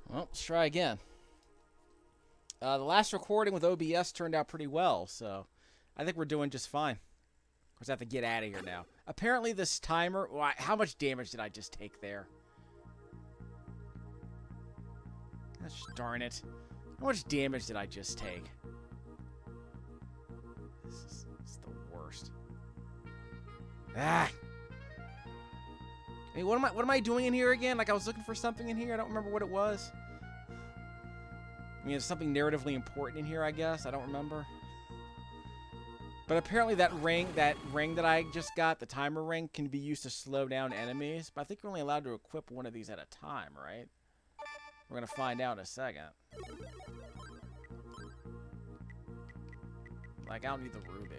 Well, let's try again. The last recording with OBS turned out pretty well, so I think we're doing just fine. Of course, I have to get out of here now. Apparently, this timer... How much damage did I just take there? Gosh darn it. How much damage did I just take? This is the worst. Ah! Hey, what am I doing in here again? Like, I was looking for something in here. I don't remember what it was. I mean, there's something narratively important in here, I guess. I don't remember. But apparently that ring that I just got, the timer ring, can be used to slow down enemies. But I think you're only allowed to equip one of these at a time, right? We're going to find out in a second. Like, I don't need the ruby.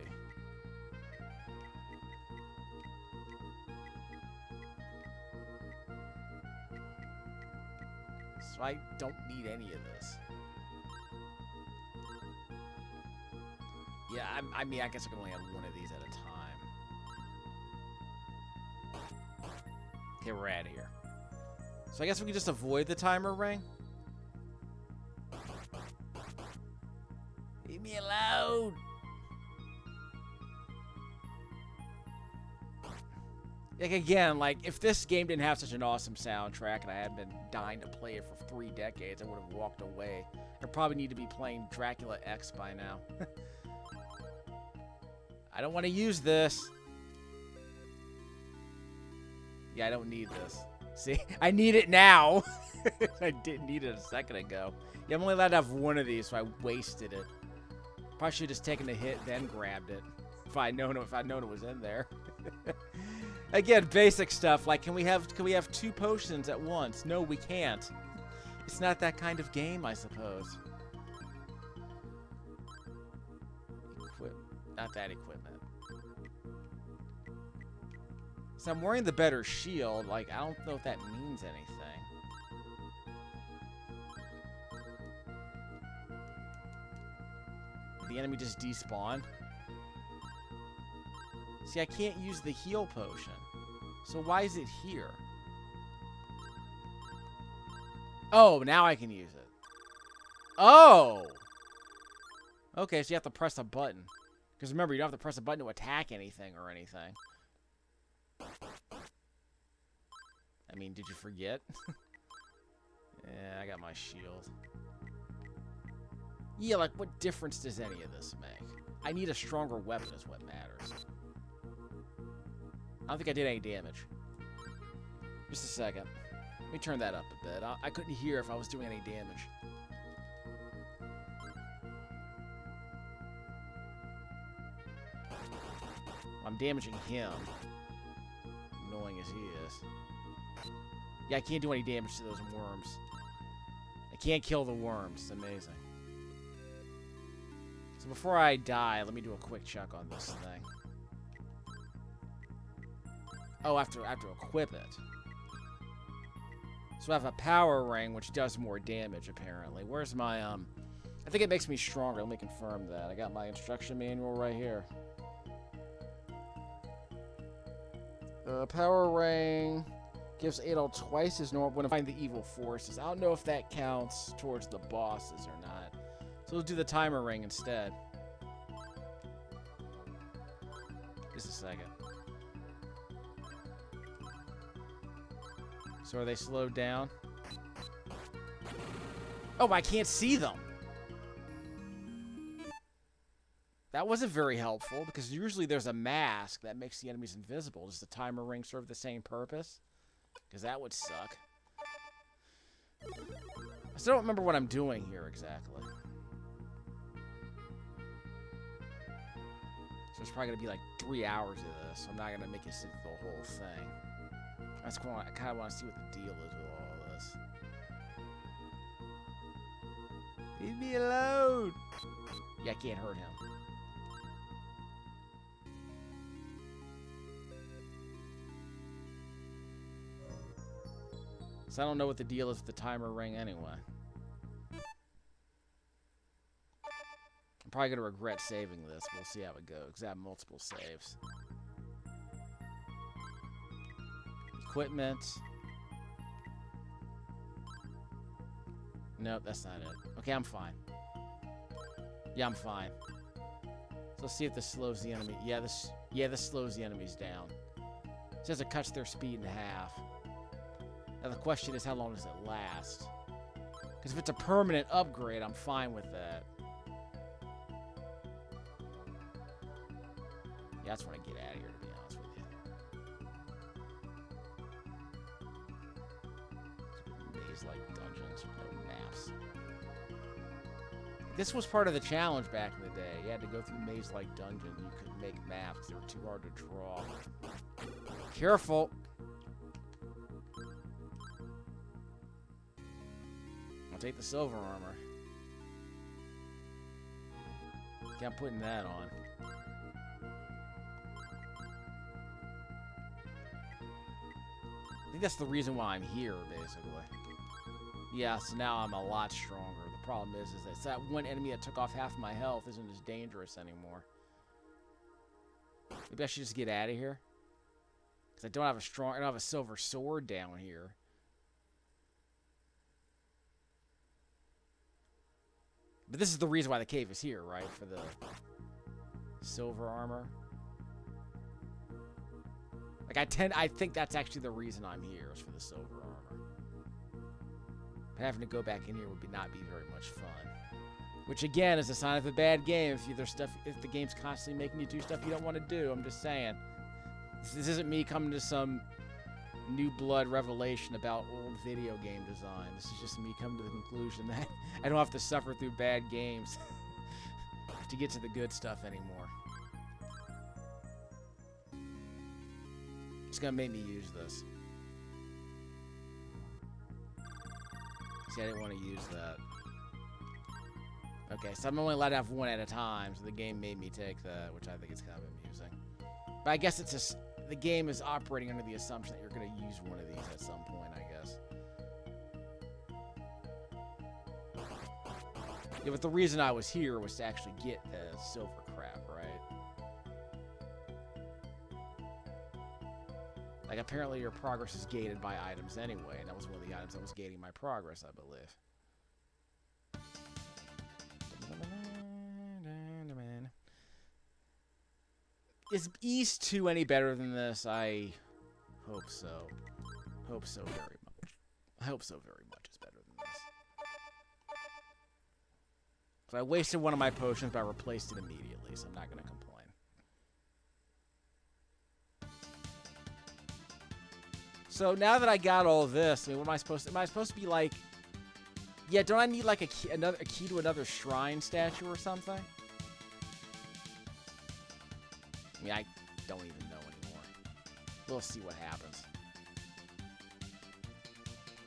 So I don't need any of this. Yeah, I mean, I guess I can only have one of these at a time. Okay, we're out of here. So I guess we can just avoid the timer ring. Leave me alone! Like, again, like, if this game didn't have such an awesome soundtrack and I had been dying to play it for 3 decades, I would have walked away. I probably need to be playing Dracula X by now. I don't want to use this. Yeah, I don't need this. See? I need it now. I didn't need it a second ago. Yeah, I'm only allowed to have one of these, so I wasted it. Probably should have just taken the hit, then grabbed it. If I'd known it was in there. Again, basic stuff. Like, can we have 2 potions at once? No, we can't. It's not that kind of game, I suppose. Not that equipment. So I'm wearing the better shield. Like, I don't know if that means anything. Did the enemy just despawn? See, I can't use the heal potion. So why is it here? Oh, now I can use it. Oh! Okay, so you have to press a button. Because remember, you don't have to press a button to attack anything or anything. I mean, did you forget? Yeah, I got my shield. Yeah, like, what difference does any of this make? I need a stronger weapon is what matters. I don't think I did any damage. Just a second. Let me turn that up a bit. I couldn't hear if I was doing any damage. I'm damaging him. Annoying as he is. Yeah, I can't do any damage to those worms. I can't kill the worms. It's amazing. So before I die, let me do a quick check on this thing. Oh, I have to equip it. So I have a power ring, which does more damage, apparently. Where's my, I think it makes me stronger. Let me confirm that. I got my instruction manual right here. Power ring gives Adol twice his normal when I find the evil forces. I don't know if that counts towards the bosses or not. So we'll do the timer ring instead. Just a second. So are they slowed down? Oh, I can't see them. That wasn't very helpful, because usually there's a mask that makes the enemies invisible. Does the timer ring serve the same purpose? Because that would suck. I still don't remember what I'm doing here exactly. So it's probably going to be like 3 hours of this. So I'm not going to make you sit through the whole thing. I kind of want to see what the deal is with all this. Leave me alone! Yeah, I can't hurt him. So I don't know what the deal is with the timer ring anyway. I'm probably going to regret saving this. We'll see how it goes, because I have multiple saves. Equipment. Nope, that's not it. Okay, I'm fine. Yeah, I'm fine. So let's see if this slows the enemy. Yeah, this slows the enemies down. It says it cuts their speed in half. Now the question is, how long does it last? Because if it's a permanent upgrade, I'm fine with that. Yeah, I just want to get out of here, to be honest with you. Maze-like dungeons, no maps. This was part of the challenge back in the day. You had to go through maze-like dungeons. You couldn't make maps. They were too hard to draw. Careful! I'll take the silver armor. Okay, I'm putting that on. I think that's the reason why I'm here, basically. Yeah, so now I'm a lot stronger. The problem is that one enemy that took off half my health isn't as dangerous anymore. Maybe I should just get out of here. Because I don't have a silver sword down here. But this is the reason why the cave is here, right? For the silver armor. Like, I think that's actually the reason I'm here, is for the silver armor. But having to go back in here would not be very much fun. Which, again, is a sign of a bad game. If the game's constantly making you do stuff you don't want to do, I'm just saying. This isn't me coming to some new blood revelation about old video game design. This is just me coming to the conclusion that I don't have to suffer through bad games to get to the good stuff anymore. It's gonna make me use this. See, I didn't want to use that. Okay, so I'm only allowed to have one at a time, so the game made me take that, which I think is kind of amusing. But I guess it's just, the game is operating under the assumption that you're going to use one of these at some point, I guess. Yeah, but the reason I was here was to actually get the silver crap, right? Like, apparently your progress is gated by items anyway, and that was one of the items that was gating my progress, I believe. Is East 2 any better than this? I hope so. Hope so very much. I hope so very much it's better than this. So I wasted one of my potions, but I replaced it immediately, so I'm not going to complain. So now that I got all this, I mean, what am I supposed to... Am I supposed to be like... Yeah, don't I need like a key to another shrine statue or something? I mean, I don't even know anymore. We'll see what happens.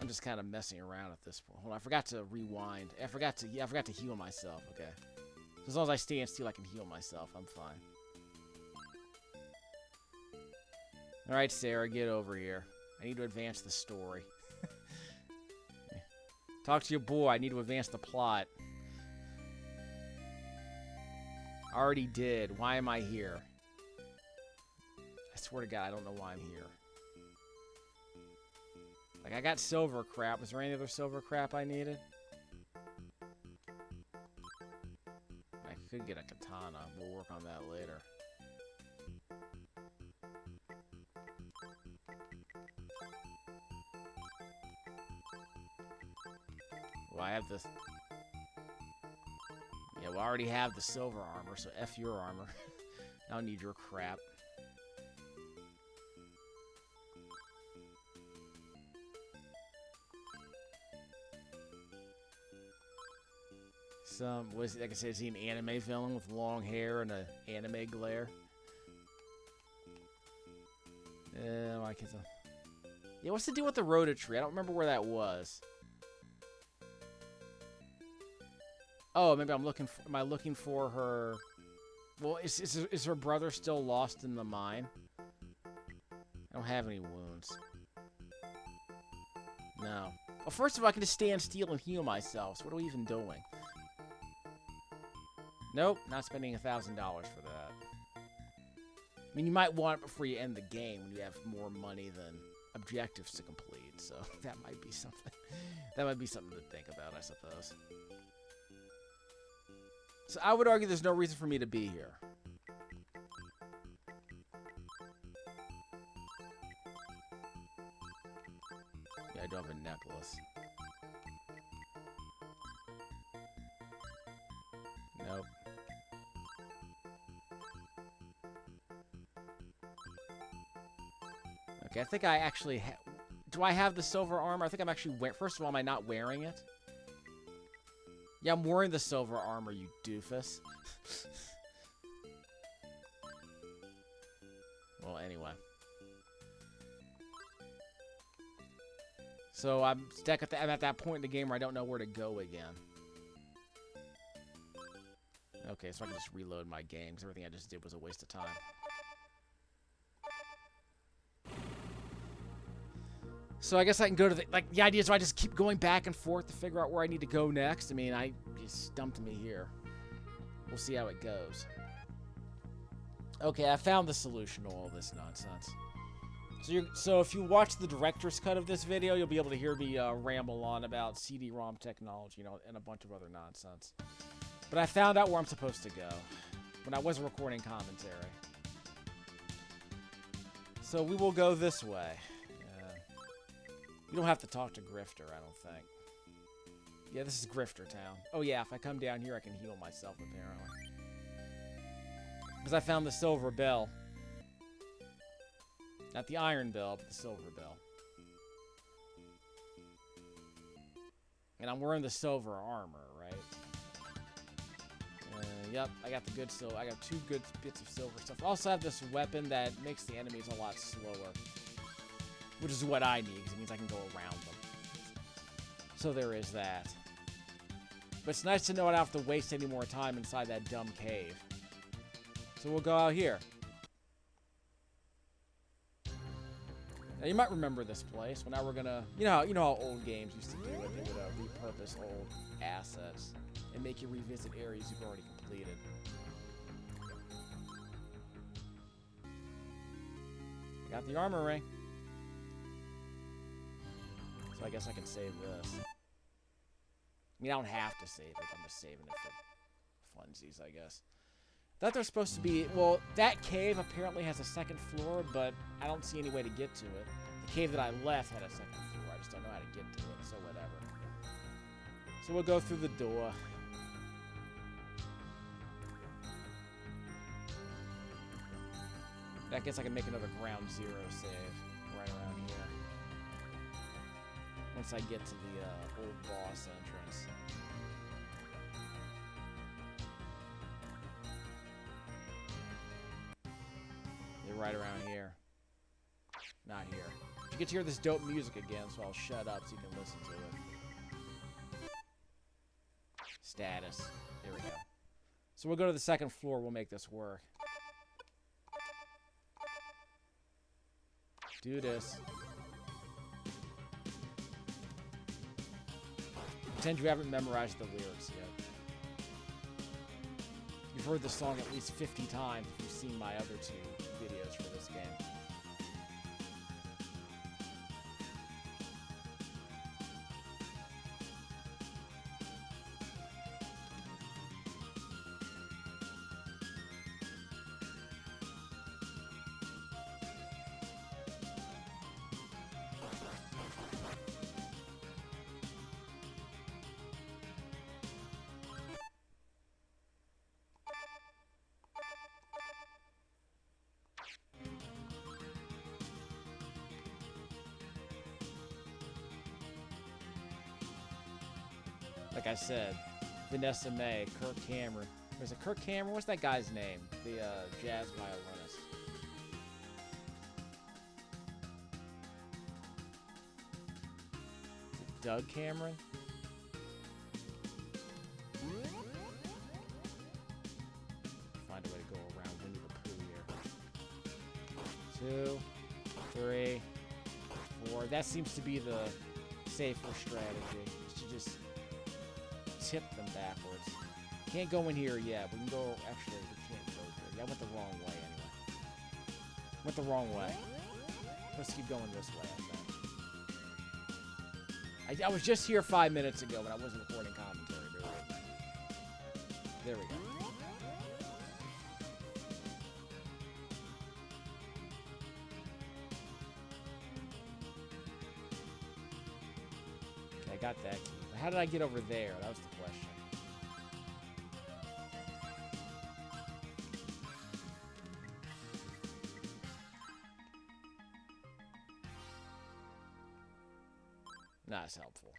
I'm just kind of messing around at this point. Hold on, I forgot to rewind. I forgot to heal myself. Okay. So as long as I stand still, I can heal myself. I'm fine. All right, Sarah, get over here. I need to advance the story. Talk to your boy. I need to advance the plot. Already did. Why am I here? I swear to God, I don't know why I'm here. Like, I got silver crap. Was there any other silver crap I needed? I could get a katana. We'll work on that later. Well, I have this... Yeah, well, I already have the silver armor, so F your armor. I don't need your crap. Like I said, is he an anime villain with long hair and an anime glare? My kids. Yeah, what's the deal with the Rhoda tree? I don't remember where that was. Oh, maybe I'm looking for... Am I looking for her... Well, is her brother still lost in the mine? I don't have any wounds. No. Well, first of all, I can just stand still and heal myself. So what are we even doing? Nope, not spending $1,000 for that. I mean, you might want it before you end the game when you have more money than objectives to complete, so that might be something. That might be something to think about, I suppose. So I would argue there's no reason for me to be here. Yeah, I don't have a necklace. Nope. Okay, I think I actually do I have the silver armor? I think I'm actually first of all, am I not wearing it? Yeah, I'm wearing the silver armor, you doofus. Well, anyway. So I'm at that point in the game where I don't know where to go again. Okay, so I can just reload my game, because everything I just did was a waste of time. So I guess I can go to the idea is I just keep going back and forth to figure out where I need to go next. I mean, you stumped me here. We'll see how it goes. Okay, I found the solution to all this nonsense. So if you watch the director's cut of this video, you'll be able to hear me ramble on about CD-ROM technology, you know, and a bunch of other nonsense. But I found out where I'm supposed to go when I wasn't recording commentary. So we will go this way. You don't have to talk to Grifter, I don't think. Yeah, this is Grifter Town. Oh yeah, if I come down here, I can heal myself, apparently. Because I found the silver bell. Not the iron bell, but the silver bell. And I'm wearing the silver armor, right? Yep, I got the good silver. I got 2 good bits of silver stuff. I also have this weapon that makes the enemies a lot slower. Which is what I need, because it means I can go around them. So there is that. But it's nice to know I don't have to waste any more time inside that dumb cave. So we'll go out here. Now you might remember this place. Well, now we're gonna, you know how old games used to do it. They would repurpose old assets and make you revisit areas you've already completed. Got the armor ring. So I guess I can save this. I mean, I don't have to save it. I'm just saving it for funsies, I guess. Thought there's supposed to be... Well, that cave apparently has a second floor, but I don't see any way to get to it. The cave that I left had a second floor. I just don't know how to get to it, so whatever. So we'll go through the door. I guess I can make another ground zero save right around here. Once I get to the old boss entrance. They're right around here. Not here. You get to hear this dope music again, so I'll shut up so you can listen to it. Status. There we go. So we'll go to the second floor. We'll make this work. Do this. Pretend you haven't memorized the lyrics yet. You've heard the song at least 50 times if you've seen my other 2 videos for this game. Like I said, Vanessa Mae, Kirk Cameron. Was it Kirk Cameron? What's that guy's name? The jazz violinist. Is it Doug Cameron? Find a way to go around Winnie the Pooh here. 2, 3, 4. That seems to be the safer strategy. Is to just tip them backwards. Can't go in here yet. We can go... Actually, we can't go here. Yeah, I went the wrong way anyway. Went the wrong way. Let's keep going this way, I think. I was just here 5 minutes ago when I wasn't recording commentary. There we go. Okay, I got that key. How did I get over there? That was the question. Not as helpful.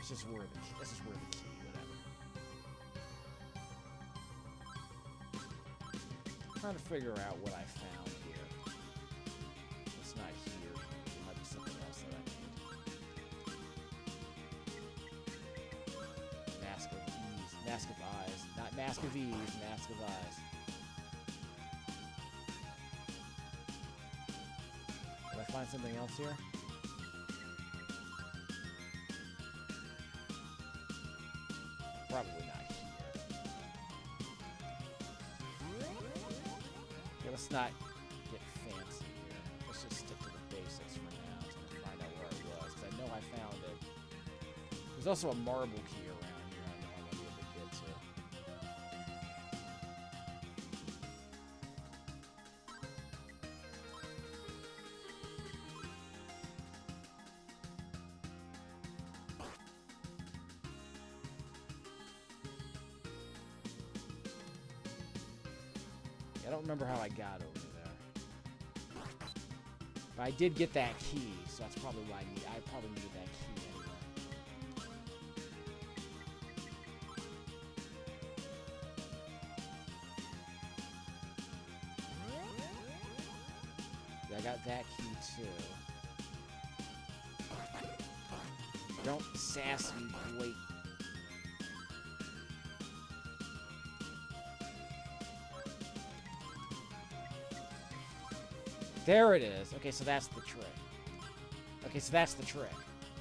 This is where the key, whatever. I'm trying to figure out what I found here. It's not here. There might be something else that I need. Mask of Ease. Mask of Eyes. Not Mask of Ease, Mask of Eyes. Did I find something else here? Probably not here. Okay, let's not get fancy here. Let's just stick to the basics for now until I find out where it was, because I know I found it. There's also a marble key around here I know I want to be able to get to. I don't remember how I got over there. But I did get that key, so that's probably why I probably needed that key anyway. Yeah, I got that key too. Don't sass me, wait. There it is. Okay, so that's the trick. Okay, so that's the trick.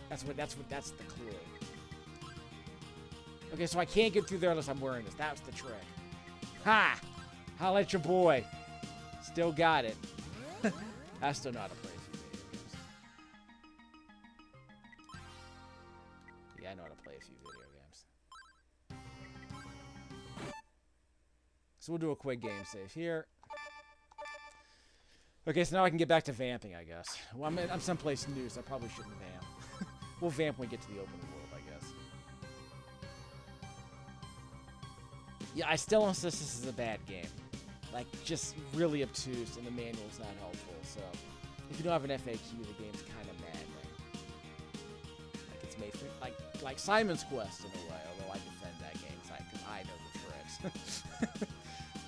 That's the clue. Okay, so I can't get through there unless I'm wearing this. That's the trick. Ha! Holla at your boy. Still got it. I still know how to play a few video games. Yeah, I know how to play a few video games. So we'll do a quick game save here. Okay, so now I can get back to vamping, I guess. Well, I'm someplace new, so I probably shouldn't vamp. We'll vamp when we get to the open world, I guess. Yeah, I still insist this is a bad game. Like, just really obtuse, and the manual's not helpful, so... If you don't have an FAQ, the game's kind of maddening. Like, it's made for... Like Simon's Quest, in a way, although I defend that game, because I know the tricks.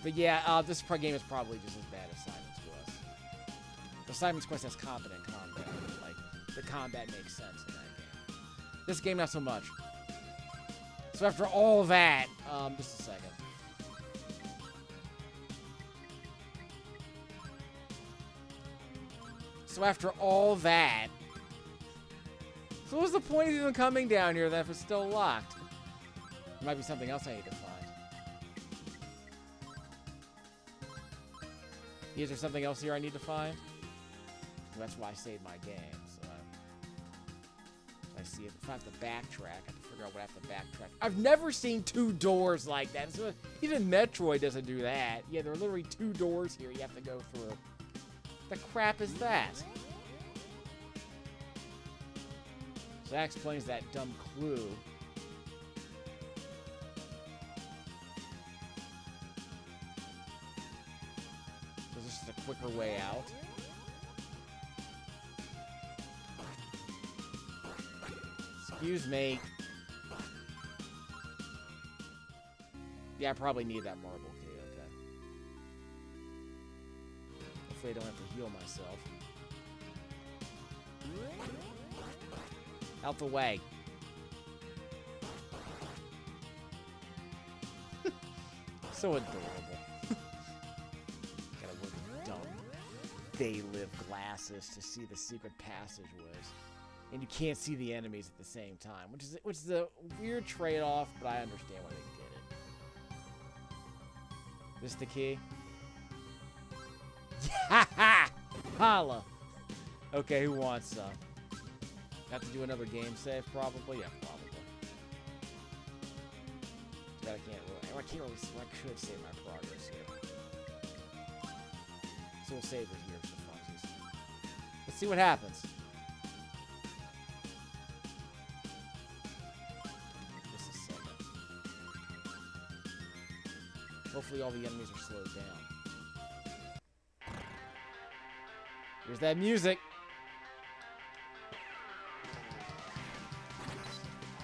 But yeah, this game is probably just as bad as Simon's Quest. The Simon's Quest has competent combat. Like, the combat makes sense in that game. This game, not so much. So after all that, just a second. So after all that, so what's the point of even coming down here then if it's still locked? There might be something else I need to find. Is there something else here I need to find? Well, that's why I saved my game. So I see it. If I have to backtrack, I have to figure out what I have to backtrack. I've never seen two doors like that. So even Metroid doesn't do that. Yeah, there are literally two doors here you have to go through. The crap is that? So that explains that dumb clue. So this is a quicker way out. Excuse me. Yeah, I probably need that marble key, okay. Hopefully I don't have to heal myself. Out the way. So adorable. Gotta look dumb. They live glasses to see the secret passageways. And you can't see the enemies at the same time, which is a weird trade-off, but I understand why they did it. This the key? Ha ha! Holla! Okay, who wants some? Have to do another game save, probably? Yeah, probably. But I can't really... I can't really... I should save my progress here. So we'll save it here for funsies. Let's see what happens. This is Sega. Hopefully all the enemies are slowed down. Here's that music.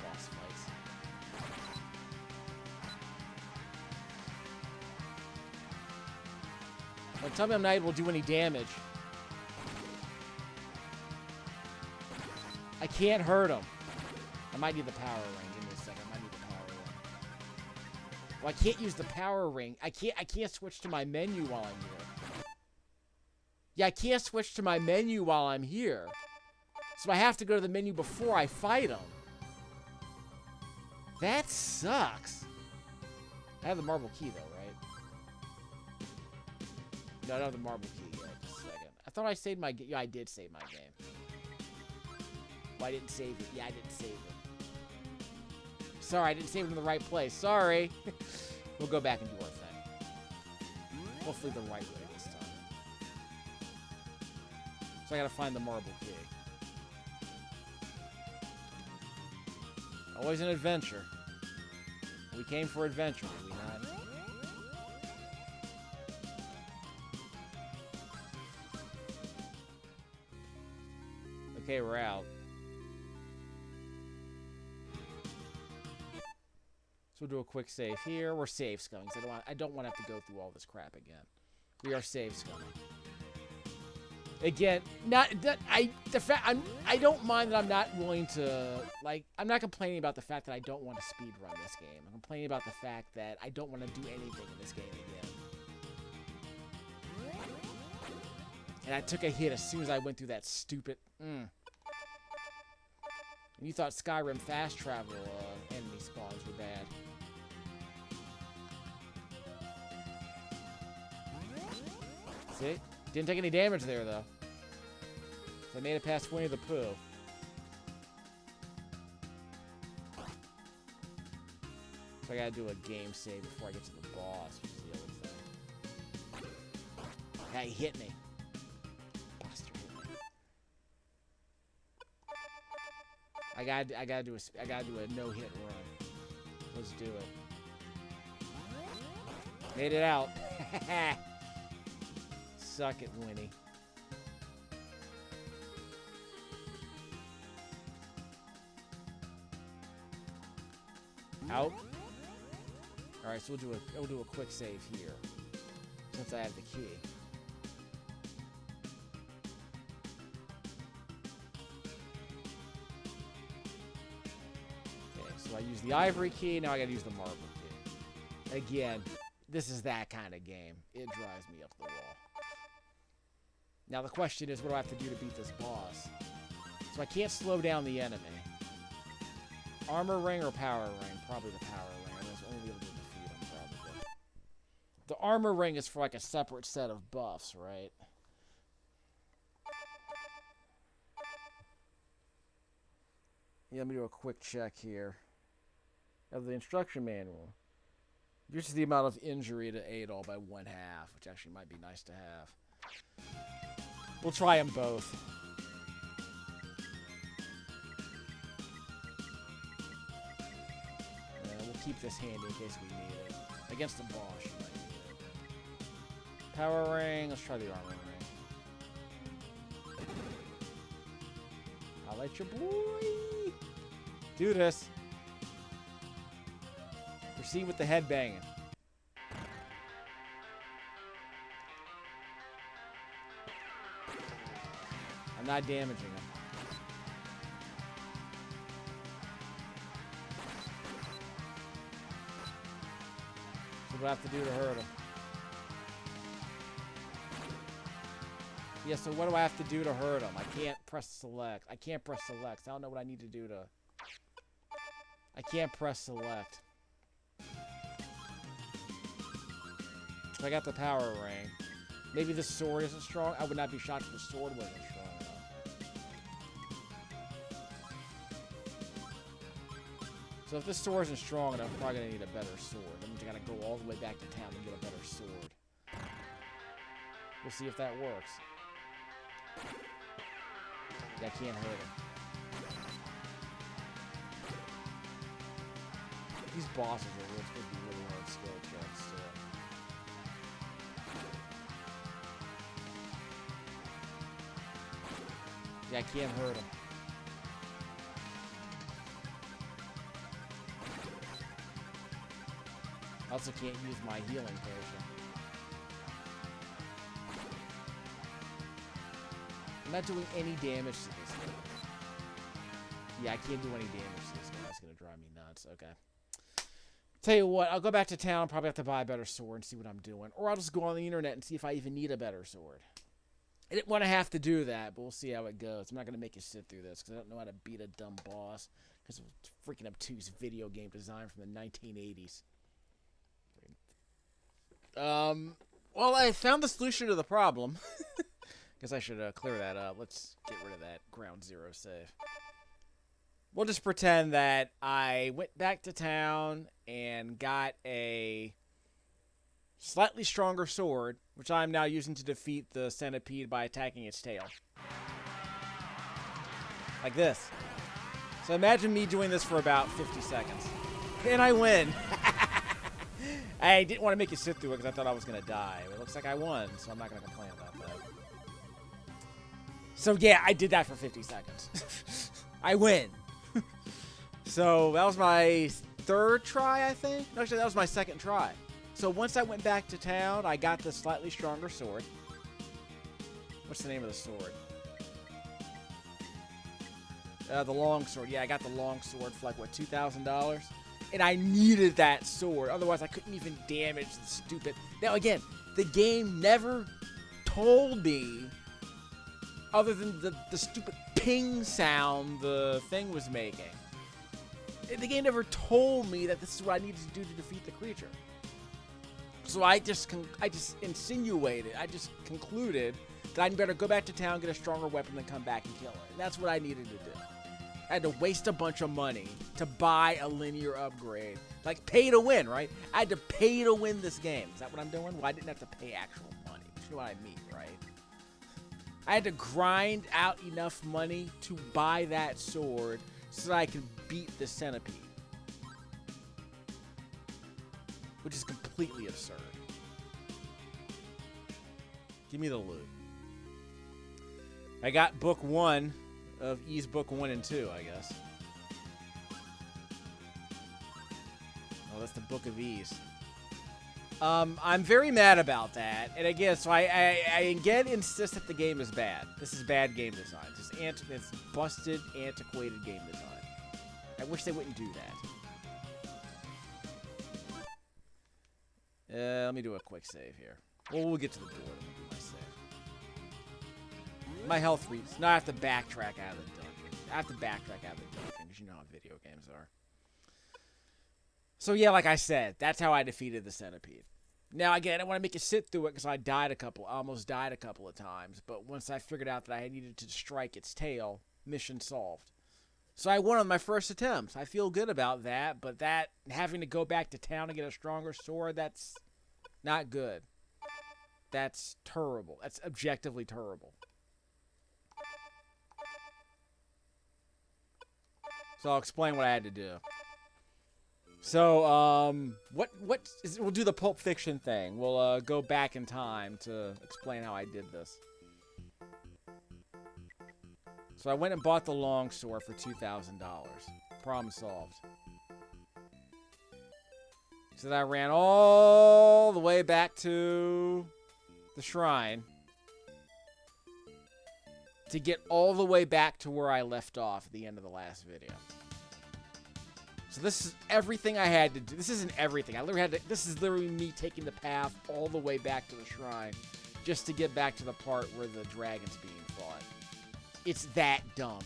Boss fights. Don't tell me I'm not able to do any damage. I can't hurt him. I might need the power ring. Give me a second. I might need the power ring. Well, I can't use the power ring. I can't switch to my menu while I'm here. Yeah, I can't switch to my menu while I'm here. So I have to go to the menu before I fight him. That sucks. I have the marble key, though, right? No, I don't have the marble key yet. Just a second. I thought I saved my game. Yeah, I did save my game. Well, I didn't save it. Yeah, I didn't save it. Sorry, I didn't save it in the right place. Sorry. We'll go back and do our thing. Hopefully the right way this time. So I gotta find the marble key. Always an adventure. We came for adventure, did we not? Okay, we're out. So we'll do a quick save here. We're save scumming. I don't want to have to go through all this crap again. We are save scumming. Again, I don't mind that I'm not willing to, like, I'm not complaining about the fact that I don't want to speedrun this game. I'm complaining about the fact that I don't want to do anything in this game again. And I took a hit as soon as I went through that stupid, And you thought Skyrim fast travel enemy spawns were bad. See? Didn't take any damage there, though. So I made it past Winnie the Pooh. So I gotta do a game save before I get to the boss, which is the other thing. Yeah, he hit me. Bastard hit me. I gotta do a no-hit run. Let's do it. Made it out. Suck it, Winnie. Out. All right, so we'll do a quick save here, since I have the key. Okay, so I use the ivory key. Now I gotta use the marble key. Again, this is that kind of game. It drives me up the wall. Now the question is, what do I have to do to beat this boss? So I can't slow down the enemy. Armor ring or power ring? Probably the power ring. I was only able to defeat him, probably. The armor ring is for like a separate set of buffs, right? Yeah, let me do a quick check here of the instruction manual. Reduces the amount of injury to Adol by 1/2, which actually might be nice to have. We'll try them both. We'll keep this handy in case we need it. Against the boss, you might need it. Power ring. Let's try the armor ring. I'll let your boy do this. Proceed with the head banging. I'm not damaging him. So what do I have to do to hurt him? Yeah, so what do I have to do to hurt him? I can't press select. I can't press select. I don't know what I need to do to... I can't press select. So I got the power ring. Maybe the sword isn't strong. I would not be shocked if the sword wasn't strong enough. So if this sword isn't strong enough, I'm probably going to need a better sword. That means I got to go all the way back to town and get a better sword. We'll see if that works. Yeah, I can't hurt him. These bosses are supposed to be really hard skill checks, too. Yeah, I can't hurt him. I also can't use my healing potion. I'm not doing any damage to this thing. Yeah, I can't do any damage to this guy. That's going to drive me nuts. Okay. Tell you what, I'll go back to town, probably have to buy a better sword and see what I'm doing. Or I'll just go on the internet and see if I even need a better sword. I didn't want to have to do that, but we'll see how it goes. I'm not going to make you sit through this because I don't know how to beat a dumb boss. Because of freaking obtuse video game design from the 1980s. Well, I found the solution to the problem. Guess I should clear that up. Let's get rid of that ground zero save. We'll just pretend that I went back to town and got a slightly stronger sword, which I'm now using to defeat the centipede by attacking its tail. Like this. So imagine me doing this for about 50 seconds. And I win! I didn't want to make you sit through it because I thought I was going to die. But it looks like I won, so I'm not going to complain about that. So yeah, I did that for 50 seconds. I win! So that was my third try, I think? No, actually, that was my second try. So once I went back to town, I got the slightly stronger sword. What's the name of the sword? The long sword. Yeah, I got the long sword for like, what, $2,000? And I needed that sword. Otherwise, I couldn't even damage the stupid... Now, again, the game never told me, other than the stupid ping sound the thing was making. The game never told me that this is what I needed to do to defeat the creature. So I just insinuated, I just concluded that I'd better go back to town, get a stronger weapon, then come back and kill it. And that's what I needed to do. I had to waste a bunch of money to buy a linear upgrade. Like, pay to win, right? I had to pay to win this game. Is that what I'm doing? Well, I didn't have to pay actual money. You know what I mean, right? I had to grind out enough money to buy that sword so that I could beat the centipede. Which is completely absurd. Give me the loot. I got book 1 of Ys book 1 and 2, I guess. Oh, that's the book of Ys. I'm very mad about that. And again, so I again insist that the game is bad. This is bad game design. It's busted, antiquated game design. I wish they wouldn't do that. Let me do a quick save here. Well, we'll get to the door and we'll do my save. My health reads. Now I have to backtrack out of the dungeon. I have to backtrack out of the dungeon because you know how video games are. So yeah, like I said, that's how I defeated the centipede. Now again, I don't want to make you sit through it because I almost died a couple of times. But once I figured out that I needed to strike its tail, mission solved. So I won on my first attempt. I feel good about that, but that having to go back to town to get a stronger sword, that's not good. That's terrible. That's objectively terrible. So I'll explain what I had to do. So, we'll do the Pulp Fiction thing. We'll go back in time to explain how I did this. So I went and bought the longsword for $2,000. Problem solved. So then I ran all the way back to the shrine to get all the way back to where I left off at the end of the last video. So this is everything I had to do. This isn't everything. This is literally me taking the path all the way back to the shrine just to get back to the part where the dragon's being fought. It's that dumb.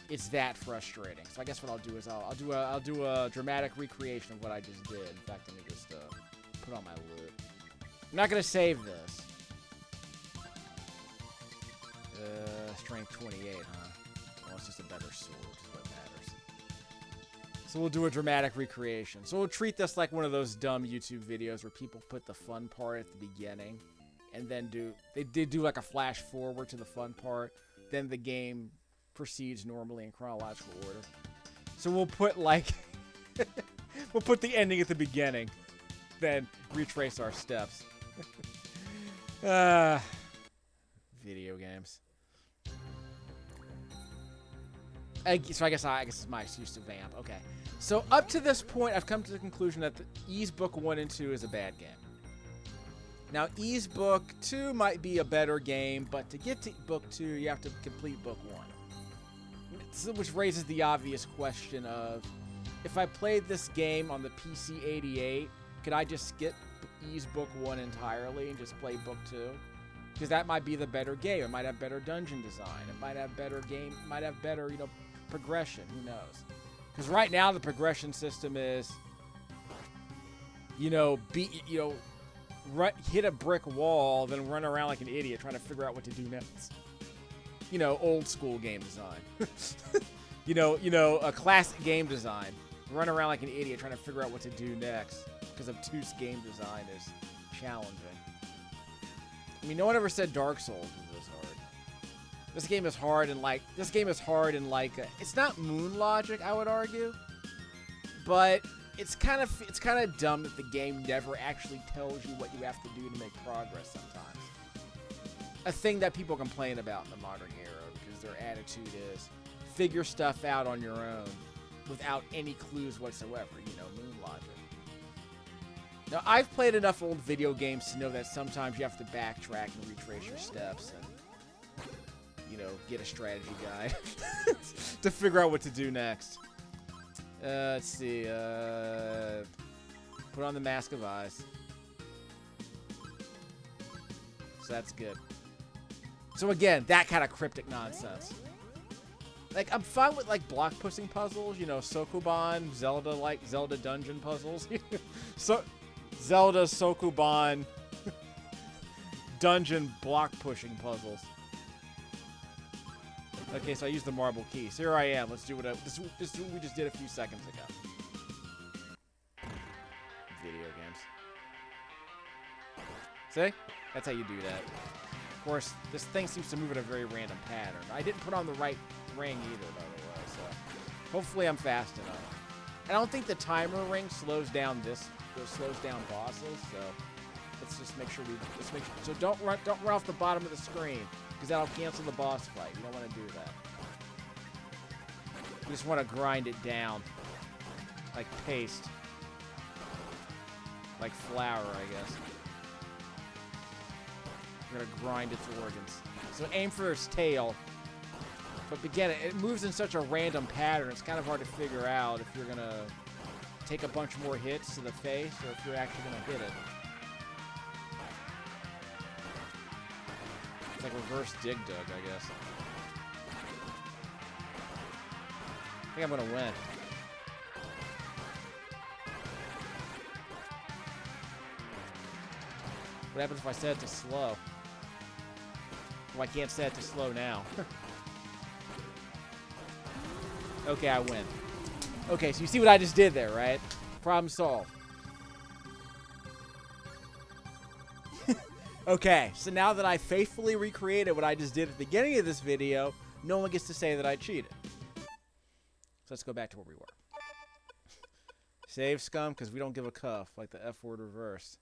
It's that frustrating. So I guess what I'll do is I'll do a dramatic recreation of what I just did. In fact, let me just put on my loot. I'm not gonna save this. Strength 28, huh? Well, it's just a better sword, is what matters. So we'll do a dramatic recreation. So we'll treat this like one of those dumb YouTube videos where people put the fun part at the beginning and then they do like a flash forward to the fun part. Then the game proceeds normally in chronological order. So we'll put like, we'll put the ending at the beginning, then retrace our steps. Video games. So I guess it's my excuse to vamp. Okay. So up to this point, I've come to the conclusion that Ys Book 1 and 2 is a bad game. Now, Ys Book 2 might be a better game, but to get to Book 2, you have to complete Book 1. Which raises the obvious question of, if I played this game on the PC 88, could I just skip Ys Book 1 entirely and just play Book 2? Because that might be the better game. It might have better dungeon design. It might have better progression. Who knows? Because right now the progression system is, hit a brick wall, then run around like an idiot trying to figure out what to do next. Old school game design. A classic game design. Run around like an idiot trying to figure out what to do next because obtuse game design is challenging. I mean, no one ever said Dark Souls was this hard. This game is hard and it's not moon logic, I would argue, but it's kind of dumb that the game never actually tells you what you have to do to make progress sometimes. A thing that people complain about in the modern era because their attitude is figure stuff out on your own without any clues whatsoever, moon logic. Now, I've played enough old video games to know that sometimes you have to backtrack and retrace your steps and, get a strategy guide to figure out what to do next. Let's see. Put on the Mask of Eyes. So that's good. So again, that kind of cryptic nonsense. Like, I'm fine with, block pushing puzzles, Sokoban, Zelda dungeon puzzles. Zelda, Sokoban, dungeon block pushing puzzles. Okay, so I used the marble key. So here I am. Let's do what we just did a few seconds ago. Video games. See? That's how you do that. Of course, this thing seems to move at a very random pattern. I didn't put on the right ring either, by the way, so hopefully I'm fast enough. I don't think the timer ring slows down bosses, so let's just make sure so don't run off the bottom of the screen, because that'll cancel the boss fight. You don't want to do that. You just want to grind it down like paste, like flour, I guess. You're gonna grind its organs. So aim for its tail. But again, it moves in such a random pattern, it's kind of hard to figure out if you're gonna take a bunch more hits to the face or if you're actually gonna hit it. It's like reverse dig dug, I guess. I think I'm gonna win. What happens if I set it to slow? Well, I can't set it to slow now. Okay, I win. Okay, so you see what I just did there, right? Problem solved. Okay, so now that I faithfully recreated what I just did at the beginning of this video, no one gets to say that I cheated. So let's go back to where we were. Save scum, because we don't give a cuff, like the F word reversed.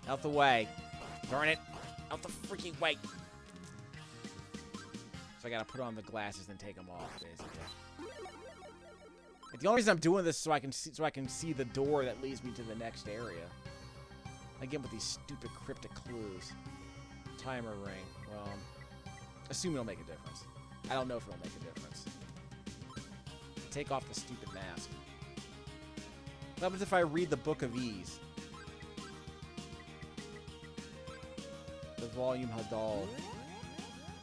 Out the way. Darn it. Out the freaking way. So I gotta put on the glasses and take them off, basically. Like, the only reason I'm doing this is so I can see the door that leads me to the next area. Again, with these stupid cryptic clues. Timer ring. Well, assume it'll make a difference. I don't know if it'll make a difference. Take off the stupid mask. What happens if I read the Book of Ys? The volume Hadal.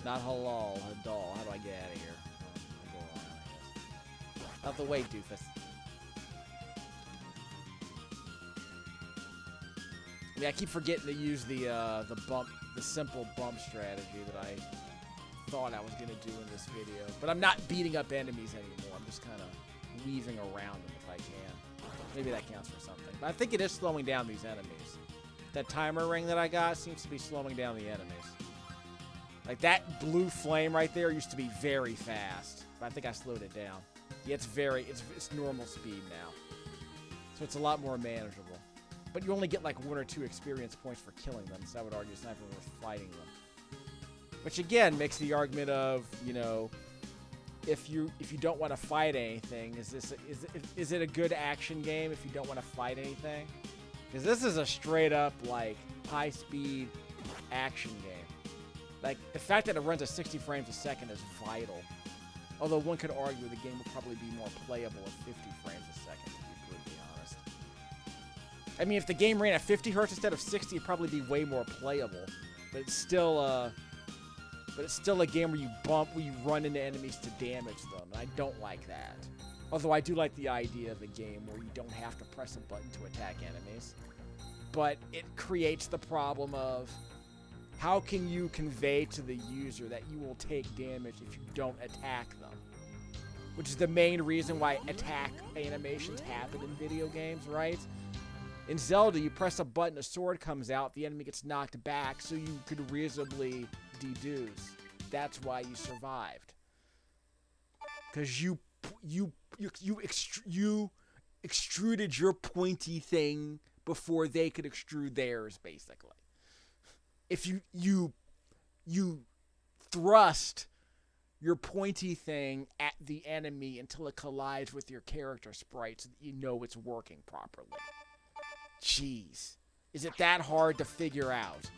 Not halal, Hadal. How do I get out of here? I'll go around, I guess. Out the way, doofus. I mean, I keep forgetting to use the simple bump strategy that I thought I was gonna do in this video. But I'm not beating up enemies anymore. I'm just kind of weaving around them if I can. Maybe that counts for something. But I think it is slowing down these enemies. That timer ring that I got seems to be slowing down the enemies. Like that blue flame right there used to be very fast, but I think I slowed it down. Yeah, it's normal speed now. So it's a lot more manageable. But you only get like 1 or 2 experience points for killing them, so I would argue it's not even worth fighting them. Which again makes the argument of, you know, if you don't want to fight anything, is it a good action game if you don't want to fight anything? Because this is a straight up like high speed action game. Like the fact that it runs at 60 frames a second is vital. Although one could argue the game would probably be more playable at 50 frames a second, to be brutally honest. I mean, if the game ran at 50 hertz instead of 60, it'd probably be way more playable. But it's still a game where you run into enemies to damage them, and I don't like that. Although I do like the idea of a game where you don't have to press a button to attack enemies. But it creates the problem of how can you convey to the user that you will take damage if you don't attack them? Which is the main reason why attack animations happen in video games, right? In Zelda, you press a button, a sword comes out, the enemy gets knocked back, so you could reasonably deduce that's why you survived. Because you extruded your pointy thing before they could extrude theirs, basically. If you thrust your pointy thing at the enemy until it collides with your character sprite so that you know it's working properly. Jeez. Is it that hard to figure out?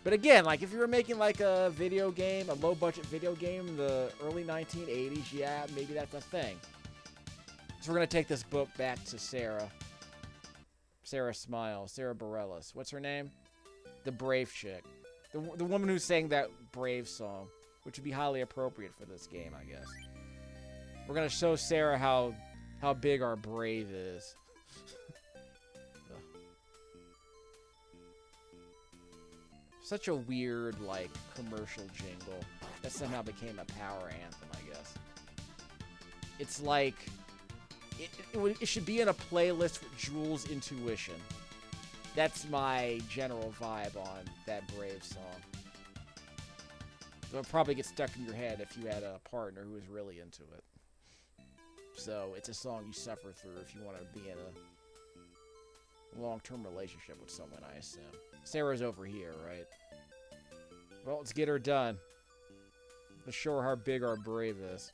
But again, like if you were making like a video game, a low-budget video game in the early 1980s, yeah, maybe that's a thing. So we're going to take this book back to Sarah. Sarah Smiles. Sarah Bareilles. What's her name? The Brave chick. The woman who sang that Brave song, which would be highly appropriate for this game, I guess. We're going to show Sarah how big our Brave is. Such a weird, like, commercial jingle that somehow became a power anthem, I guess. It's like, it should be in a playlist with Jules Intuition. That's my general vibe on that Brave song. So it probably gets stuck in your head if you had a partner who was really into it. So it's a song you suffer through if you want to be in a long-term relationship with someone, I assume. Sarah's over here, right? Well, let's get her done. Let's show her how big our Brave is.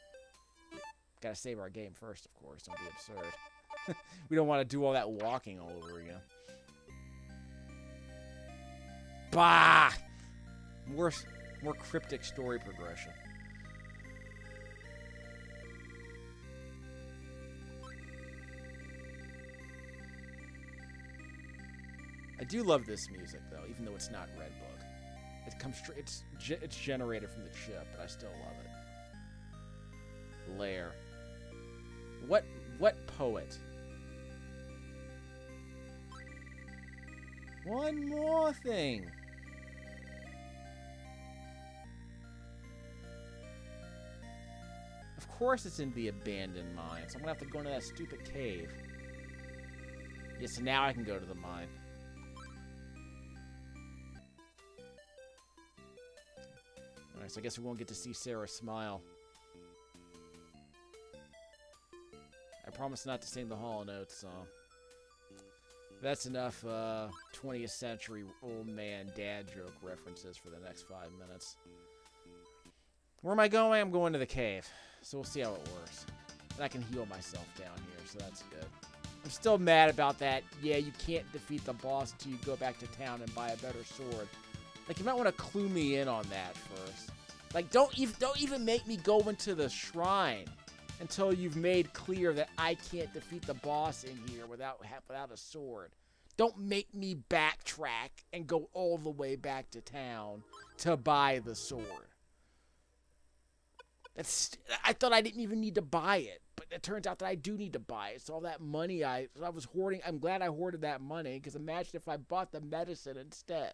Gotta save our game first, of course. Don't be absurd. We don't want to do all that walking all over again. Bah! More cryptic story progression. I do love this music, though, even though it's not Redbook. It comes it's generated from the chip, but I still love it. Lair. What poet? One more thing. Of course it's in the abandoned mine, so I'm gonna have to go into that stupid cave. Yes, so now I can go to the mine. Alright, so I guess we won't get to see Sarah smile. I promise not to sing the Hall & Oates song. That's enough 20th century old man dad joke references for the next 5 minutes. Where am I going? I'm going to the cave. So we'll see how it works. And I can heal myself down here, so that's good. I'm still mad about that. Yeah, you can't defeat the boss until you go back to town and buy a better sword. Like, you might want to clue me in on that first. Like, don't even make me go into the shrine until you've made clear that I can't defeat the boss in here without a sword. Don't make me backtrack and go all the way back to town to buy the sword. I thought I didn't even need to buy it, but it turns out that I do need to buy it. So all that money I was hoarding, I'm glad I hoarded that money, because imagine if I bought the medicine instead.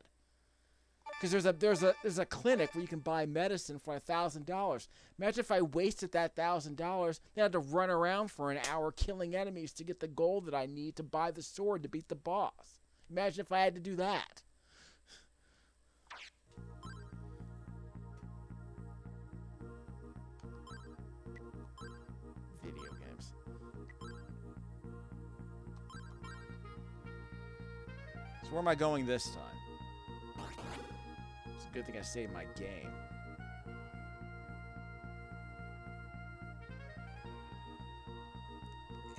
Because there's a clinic where you can buy medicine for $1,000. Imagine if I wasted that $1,000, then I had to run around for an hour killing enemies to get the gold that I need to buy the sword to beat the boss. Imagine if I had to do that. Video games. So where am I going this time? It's a good thing I saved my game.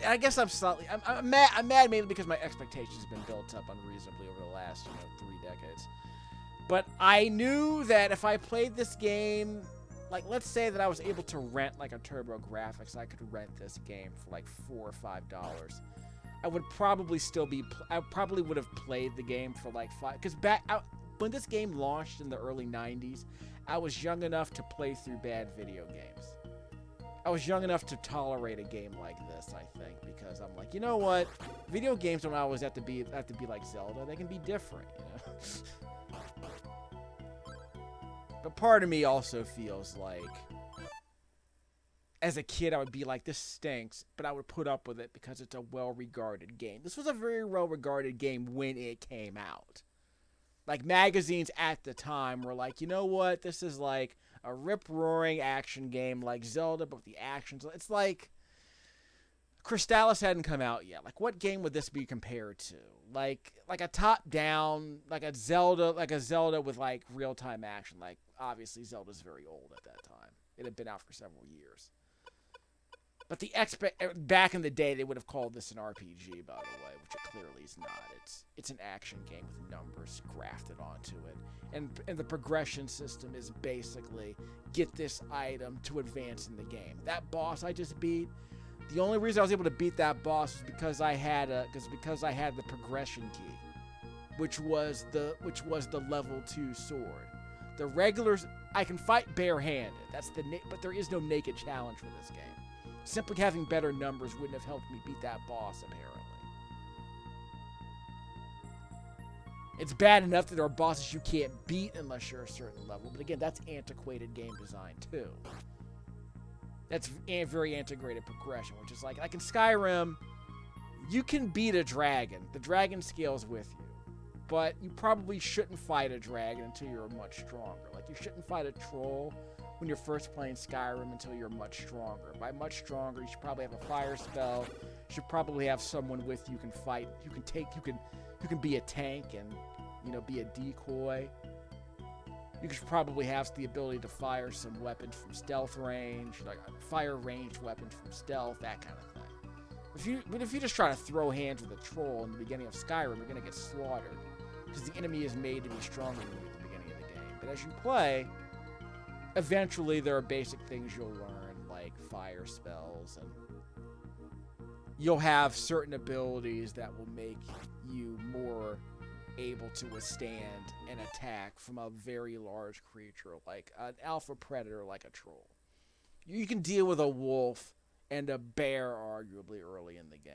I guess I'm slightly... I'm mad mainly because my expectations have been built up unreasonably over the last, 3 decades. But I knew that if I played this game... Like, let's say that I was able to rent, like, a TurboGrafx. I could rent this game for, like, $4 or $5. I would probably still be... I probably would have played the game for, like, 5... Because when this game launched in the early 90s, I was young enough to play through bad video games. I was young enough to tolerate a game like this, I think, because I'm like, you know what? Video games don't always have to be like Zelda. They can be different, But part of me also feels like, as a kid, I would be like, this stinks, but I would put up with it because it's a well-regarded game. This was a very well-regarded game when it came out. Like, magazines at the time were like, you know what? This is like a rip-roaring action game like Zelda, but with the actions. It's like Crystallis hadn't come out yet. Like, what game would this be compared to? Like a top-down, like a Zelda with, like, real-time action. Like, obviously, Zelda's very old at that time. It had been out for several years. But back in the day, they would have called this an RPG, by the way, which it clearly is not. It's an action game with numbers grafted onto it. And the progression system is basically get this item to advance in the game. That boss I just beat, the only reason I was able to beat that boss was because I had the progression key, which was the level 2 sword. The regulars I can fight barehanded. But there is no naked challenge for this game. Simply having better numbers wouldn't have helped me beat that boss, apparently. It's bad enough that there are bosses you can't beat unless you're a certain level. But again, that's antiquated game design, too. That's very integrated progression, which is like in Skyrim, you can beat a dragon. The dragon scales with you. But you probably shouldn't fight a dragon until you're much stronger. Like, you shouldn't fight a troll when you're first playing Skyrim until you're much stronger. By much stronger, you should probably have a fire spell. You should probably have someone with you who can fight. You can be a tank and, be a decoy. You should probably have the ability to fire some weapons from stealth range, like fire ranged weapons from stealth, that kind of thing. But if you just try to throw hands with a troll in the beginning of Skyrim, you're going to get slaughtered. Because the enemy is made to be stronger than you at the beginning of the game. But as you play, eventually there are basic things you'll learn, like fire spells, and you'll have certain abilities that will make you more able to withstand an attack from a very large creature, like an alpha predator like a troll. You can deal with a wolf and a bear arguably early in the game.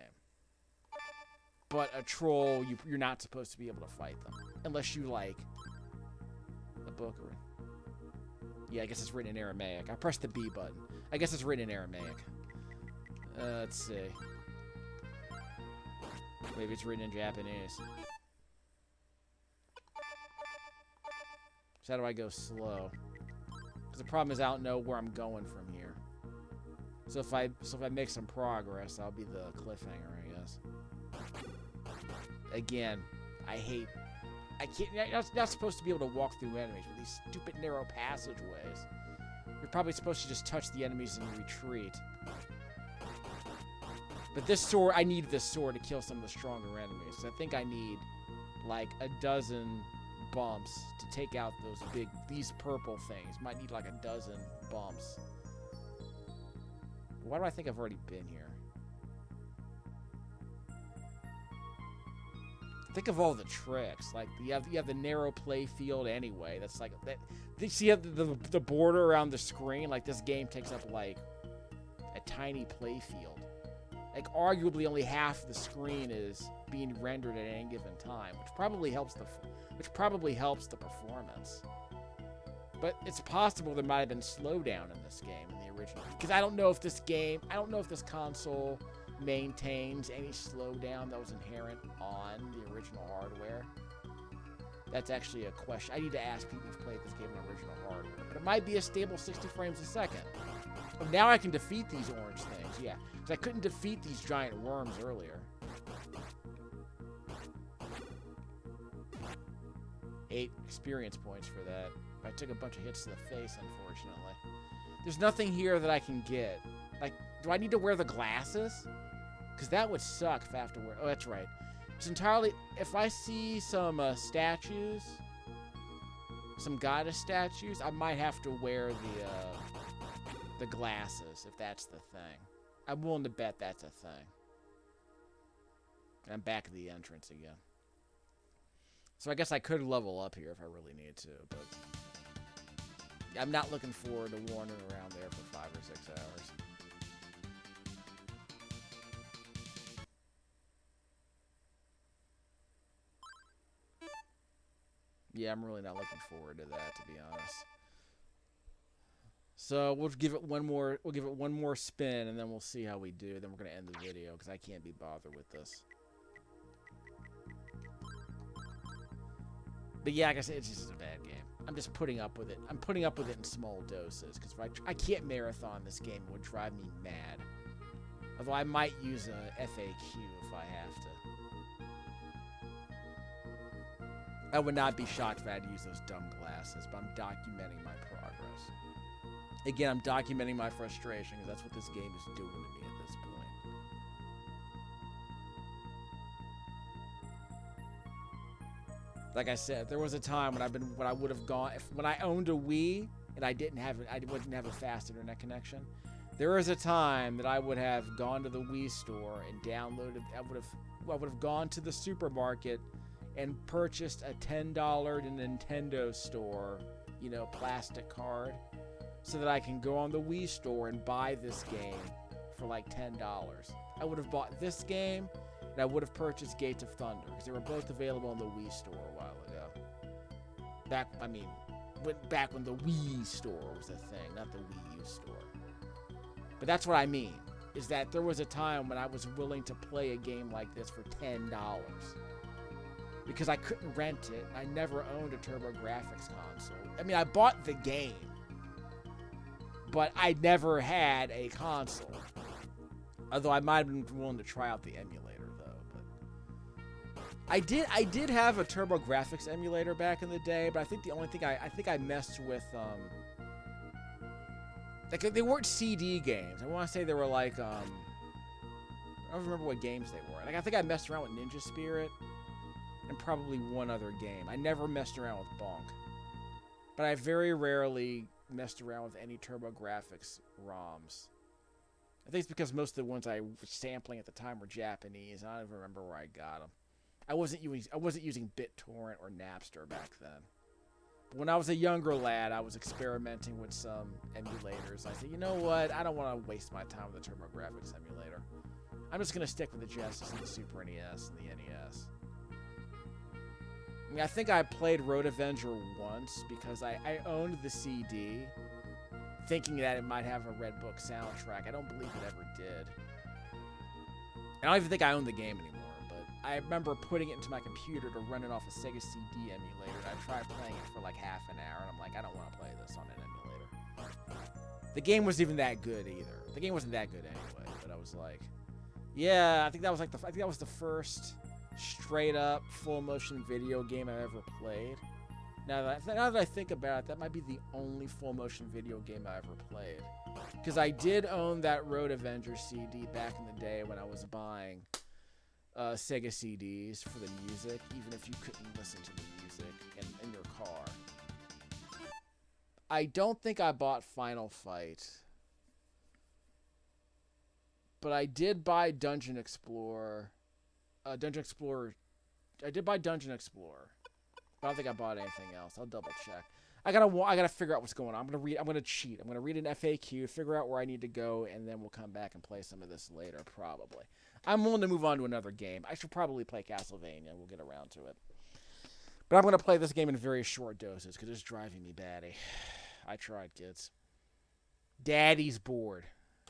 But a troll, you're not supposed to be able to fight them. Unless you like a book or... Yeah, I guess it's written in Aramaic. I pressed the B button. I guess it's written in Aramaic. Let's see. Maybe it's written in Japanese. So how do I go slow? Because the problem is I don't know where I'm going from here. So if I make some progress, I'll be the cliffhanger, I guess. Again, you're not supposed to be able to walk through enemies with these stupid narrow passageways. You're probably supposed to just touch the enemies and retreat. But this sword, I need this sword to kill some of the stronger enemies. So I think I need like a dozen bumps to take out these purple things. Might need like a dozen bumps. Why do I think I've already been here? Think of all the tricks. Like you have the narrow play field anyway. That's like that. You see the border around the screen. Like this game takes up like a tiny play field. Like arguably only half the screen is being rendered at any given time, which probably helps the performance. But it's possible there might have been slowdown in this game in the original, because I don't know if this console maintains any slowdown that was inherent on the original hardware. That's actually a question. I need to ask people who've played this game on original hardware. But it might be a stable 60 frames a second. Oh, now I can defeat these orange things, yeah. Because I couldn't defeat these giant worms earlier. 8 experience points for that. I took a bunch of hits to the face, unfortunately. There's nothing here that I can get. Like, do I need to wear the glasses? Because that would suck if I have to wear... Oh, that's right. It's entirely... If I see some statues, some goddess statues, I might have to wear the glasses, if that's the thing. I'm willing to bet that's a thing. I'm back at the entrance again. So I guess I could level up here if I really need to, but... I'm not looking forward to wandering around there for 5 or 6 hours. Yeah, I'm really not looking forward to that, to be honest. So we'll give it one more spin, and then we'll see how we do. Then we're gonna end the video because I can't be bothered with this. But yeah, like I said, it's just a bad game. I'm just putting up with it. I'm putting up with it in small doses because if I can't marathon this game, it would drive me mad. Although I might use a FAQ if I have to. I would not be shocked if I had to use those dumb glasses, but I'm documenting my progress. Again, I'm documenting my frustration because that's what this game is doing to me at this point. Like I said, there was a time when when I owned a Wii and I wouldn't have a fast internet connection. There was a time that I would have gone to the Wii store and downloaded. I would have gone to the supermarket and purchased a $10 Nintendo store, plastic card, so that I can go on the Wii store and buy this game for like $10. I would have bought this game. And I would have purchased Gates of Thunder, because they were both available on the Wii store a while ago. Back when the Wii store was a thing, not the Wii U store. But that's what I mean, is that there was a time when I was willing to play a game like this for $10. Because I couldn't rent it. I never owned a TurboGrafx console. I mean, I bought the game, but I never had a console. Although I might have been willing to try out the emulator. I did have a TurboGrafx emulator back in the day, but I think the only thing I messed with like they weren't CD games. I want to say they were like I don't remember what games they were. Like I think I messed around with Ninja Spirit and probably one other game. I never messed around with Bonk, but I very rarely messed around with any TurboGrafx ROMs. I think it's because most of the ones I was sampling at the time were Japanese, and I don't even remember where I got them. I wasn't using BitTorrent or Napster back then. But when I was a younger lad, I was experimenting with some emulators. I said, you know what? I don't want to waste my time with a TurboGrafx emulator. I'm just going to stick with the Genesis and the Super NES and the NES. I mean, I think I played Road Avenger once because I owned the CD, thinking that it might have a Red Book soundtrack. I don't believe it ever did. I don't even think I own the game anymore. I remember putting it into my computer to run it off a Sega CD emulator. And I tried playing it for like half an hour, and I'm like, I don't want to play this on an emulator. The game wasn't even that good either. The game wasn't that good anyway. But I was like, yeah, I think that was the first straight up full motion video game I've ever played. Now that I think about it, that might be the only full motion video game I ever played. Because I did own that Road Avenger CD back in the day when I was buying Sega CDs for the music, even if you couldn't listen to the music in your car. I don't think I bought Final Fight, but I did buy Dungeon Explorer I did buy Dungeon Explorer. I don't think I bought anything else. I'll double check. I gotta figure out what's going on. I'm gonna cheat. I'm gonna read an FAQ, figure out where I need to go, and then we'll come back and play some of this later, probably. I'm willing to move on to another game. I should probably play Castlevania. We'll get around to it. But I'm gonna play this game in very short doses because it's driving me batty. I tried, kids. Daddy's bored.